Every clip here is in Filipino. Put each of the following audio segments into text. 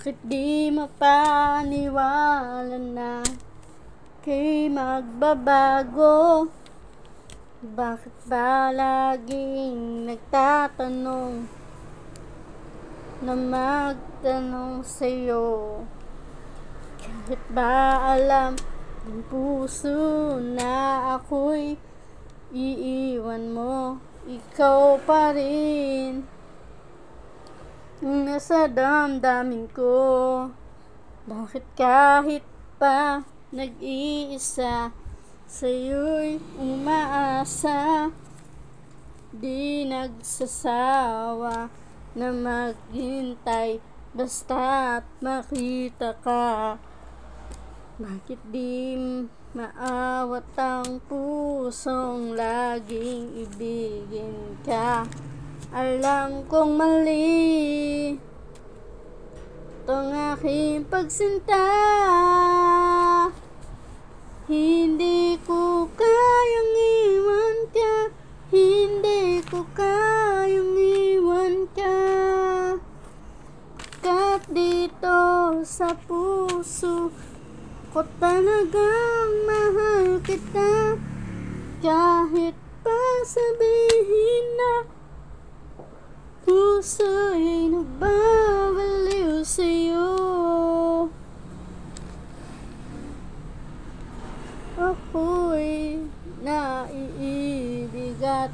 Bakit di mapaniwala na kay magbabago? Bakit ba laging nagtatanong na magtanong sa'yo? Kahit ba alam ng puso na ako'y iiwan mo, ikaw pa rin ang nasa damdamin ko. Bakit kahit pa nag-iisa, sa'yo'y umaasa, di nagsasawa na maghintay basta't makita ka. Bakit di maawat ang pusong laging ibigin ka? Alam kong mali itong aking pagsinta, hindi ko kayang iwan ka, hindi ko kayang iwan ka. Kat dito sa puso ko talagang mahal kita, kahit pa sabihin na puso'y nagbabaliw sa'yo. Ako'y naiibig at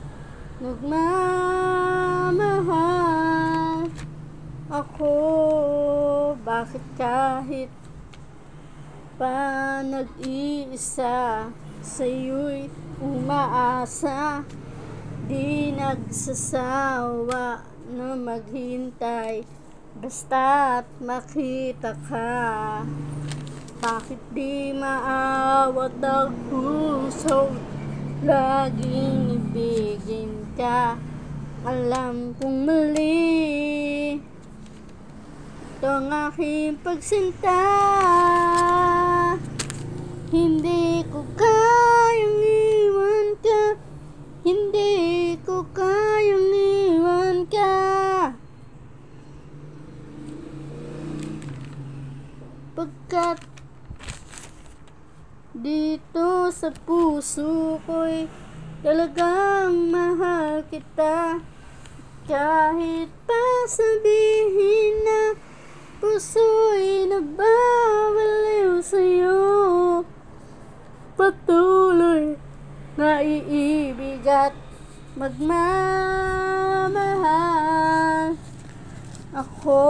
nagmamahal. Ako, bakit kahit pa nag-iisa, sa'yo'y umaasa, di nagsasawa na maghintay basta't makita ka. Bakit di maawat ang puso laging ibigin ka? Alam kong mali itong aking pagsinta, hindi ko kayang iwan ka, hindi ko kayang iwan ka. Pagkat dito sa puso ko'y talagang mahal kita, kahit pa sabihin na puso'y nagbabaliw sa'yo. Patuloy na iibig at magmamahal ako.